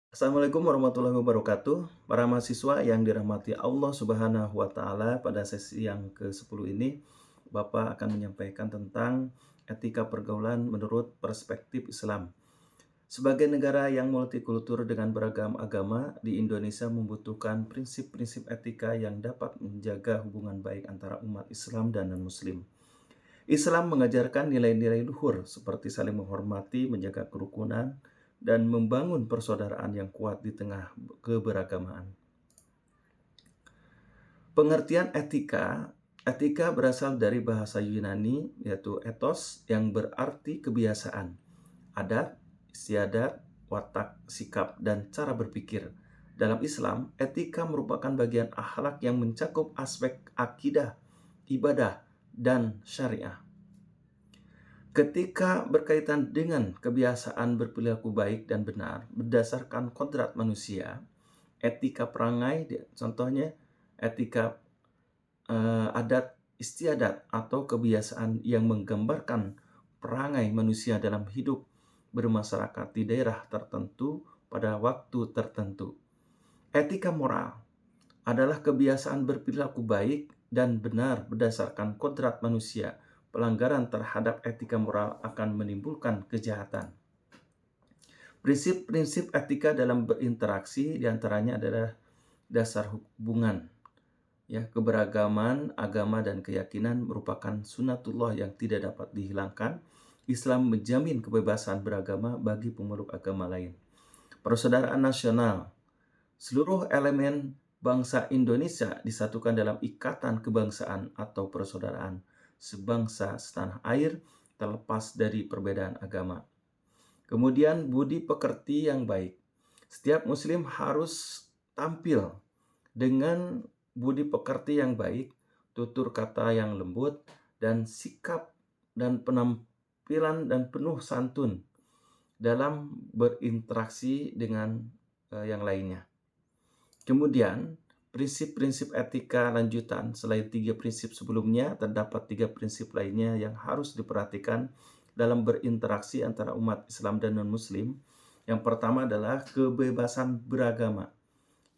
Assalamualaikum warahmatullahi wabarakatuh. Para mahasiswa yang dirahmati Allah Subhanahu wa taala, pada sesi yang ke-10 ini Bapak akan menyampaikan tentang etika pergaulan menurut perspektif Islam. Sebagai negara yang multikultur dengan beragam agama, di Indonesia membutuhkan prinsip-prinsip etika yang dapat menjaga hubungan baik antara umat Islam dan non-Muslim. Islam mengajarkan nilai-nilai luhur seperti saling menghormati, menjaga kerukunan, dan membangun persaudaraan yang kuat di tengah keberagaman. Pengertian etika berasal dari bahasa Yunani yaitu ethos yang berarti kebiasaan, adat, istiadat, watak, sikap, dan cara berpikir. Dalam Islam, etika merupakan bagian akhlak yang mencakup aspek akidah, ibadah, dan syariah. Ketika berkaitan dengan kebiasaan berperilaku baik dan benar berdasarkan kodrat manusia, etika perangai, contohnya etika adat istiadat atau kebiasaan yang menggambarkan perangai manusia dalam hidup bermasyarakat di daerah tertentu pada waktu tertentu. Etika moral adalah kebiasaan berperilaku baik dan benar berdasarkan kodrat manusia. Pelanggaran terhadap etika moral akan menimbulkan kejahatan. Prinsip-prinsip etika dalam berinteraksi diantaranya adalah dasar hubungan. Keberagaman, agama, dan keyakinan merupakan sunatullah yang tidak dapat dihilangkan. Islam menjamin kebebasan beragama bagi pemeluk agama lain. Persaudaraan nasional. Seluruh elemen bangsa Indonesia disatukan dalam ikatan kebangsaan atau persaudaraan sebangsa setanah air terlepas dari perbedaan agama. Kemudian budi pekerti yang baik. Setiap muslim harus tampil dengan budi pekerti yang baik, tutur kata yang lembut, dan sikap dan penampilan dan penuh santun dalam berinteraksi dengan yang lainnya. Kemudian, prinsip-prinsip etika lanjutan. Selain 3 prinsip sebelumnya, terdapat 3 prinsip lainnya yang harus diperhatikan dalam berinteraksi antara umat Islam dan non-Muslim. Yang pertama adalah kebebasan beragama.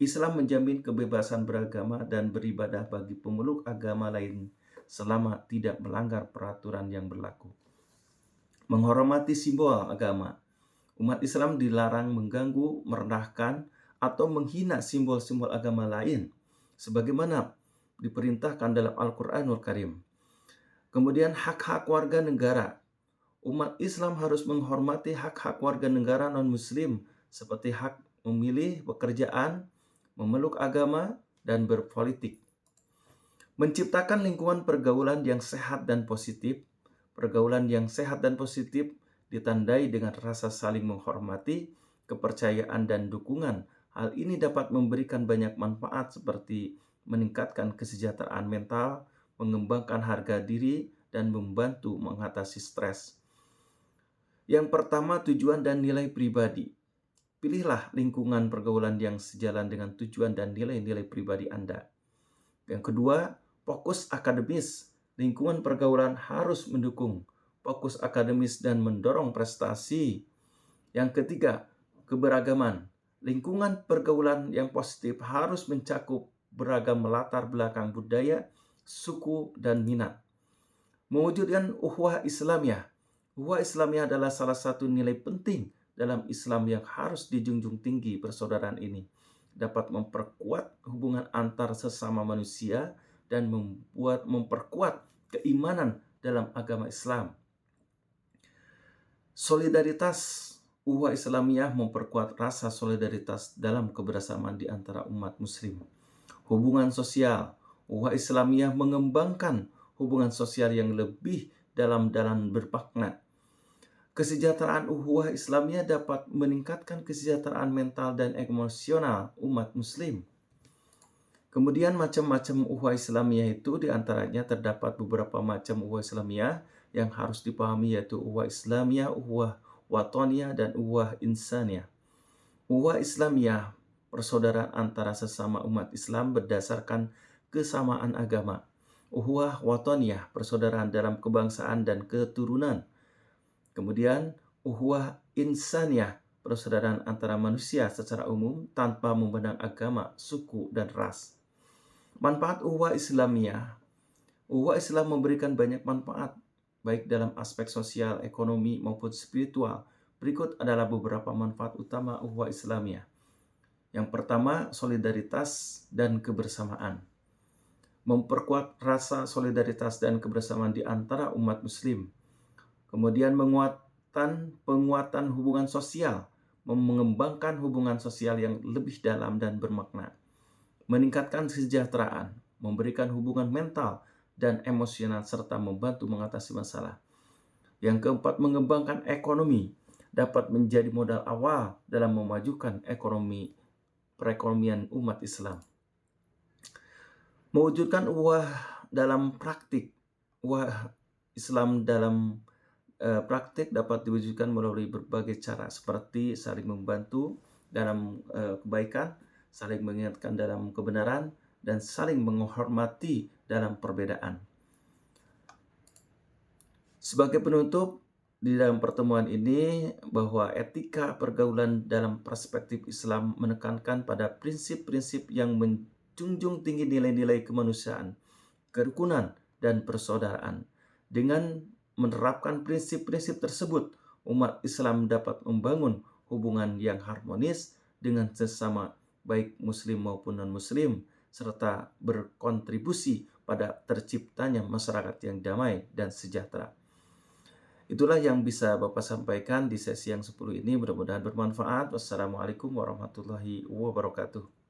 Islam menjamin kebebasan beragama dan beribadah bagi pemeluk agama lain selama tidak melanggar peraturan yang berlaku. Menghormati simbol agama. Umat Islam dilarang mengganggu, merendahkan, atau menghina simbol-simbol agama lain, sebagaimana diperintahkan dalam Al-Quranul Karim. Kemudian hak-hak warga negara. Umat Islam harus menghormati hak-hak warga negara non-Muslim, seperti hak memilih pekerjaan, memeluk agama, dan berpolitik. Menciptakan lingkungan pergaulan yang sehat dan positif. Pergaulan yang sehat dan positif ditandai dengan rasa saling menghormati, kepercayaan, dan dukungan. Hal ini dapat memberikan banyak manfaat seperti meningkatkan kesejahteraan mental, mengembangkan harga diri, dan membantu mengatasi stres. Yang pertama, tujuan dan nilai pribadi. Pilihlah lingkungan pergaulan yang sejalan dengan tujuan dan nilai-nilai pribadi Anda. Yang kedua, fokus akademis. Lingkungan pergaulan harus mendukung fokus akademis dan mendorong prestasi. Yang ketiga, keberagaman. Lingkungan pergaulan yang positif harus mencakup beragam latar belakang budaya, suku, dan minat. Mewujudkan ukhuwah Islamiyah. Ukhuwah Islamiyah adalah salah satu nilai penting dalam Islam yang harus dijunjung tinggi. Persaudaraan ini dapat memperkuat hubungan antar sesama manusia dan memperkuat keimanan dalam agama Islam. Solidaritas. Ukhuwah Islamiyah memperkuat rasa solidaritas dalam kebersamaan di antara umat muslim. Hubungan sosial. Ukhuwah Islamiyah mengembangkan hubungan sosial yang lebih dalam dan bermakna. Kesejahteraan ukhuwah Islamiyah dapat meningkatkan kesejahteraan mental dan emosional umat muslim. Kemudian macam-macam ukhuwah Islamiyah itu diantaranya terdapat beberapa macam ukhuwah Islamiyah yang harus dipahami, yaitu ukhuwah Islamiyah, ukhuwah Watoniyah, dan ukhuwah Insaniyah. Ukhuwah Islamiyah, persaudaraan antara sesama umat Islam berdasarkan kesamaan agama. Ukhuwah Watoniyah, persaudaraan dalam kebangsaan dan keturunan. Kemudian ukhuwah Insaniyah, persaudaraan antara manusia secara umum tanpa memandang agama, suku, dan ras. Manfaat ukhuwah Islamiyah. Ukhuwah Islam memberikan banyak manfaat, baik dalam aspek sosial, ekonomi, maupun spiritual. Berikut adalah beberapa manfaat utama ukhuwah Islamiyah. Yang pertama, solidaritas dan kebersamaan. Memperkuat rasa solidaritas dan kebersamaan di antara umat muslim. Kemudian penguatan hubungan sosial, mengembangkan hubungan sosial yang lebih dalam dan bermakna. Meningkatkan kesejahteraan, memberikan hubungan mental dan emosional, serta membantu mengatasi masalah. Yang keempat, mengembangkan ekonomi, dapat menjadi modal awal dalam memajukan perekonomian umat Islam. Mewujudkan ukhuwah dalam praktik. Ukhuwah Islam dalam praktik dapat diwujudkan melalui berbagai cara, seperti saling membantu dalam kebaikan, saling mengingatkan dalam kebenaran, dan saling menghormati dalam perbedaan. Sebagai penutup, di dalam pertemuan ini bahwa etika pergaulan dalam perspektif Islam menekankan pada prinsip-prinsip yang menjunjung tinggi nilai-nilai kemanusiaan, kerukunan, dan persaudaraan. Dengan menerapkan prinsip-prinsip tersebut, umat Islam dapat membangun hubungan yang harmonis dengan sesama, baik muslim maupun non-muslim, serta berkontribusi pada terciptanya masyarakat yang damai dan sejahtera. Itulah yang bisa Bapak sampaikan di sesi yang 10 ini. Mudah-mudahan bermanfaat. Wassalamualaikum warahmatullahi wabarakatuh.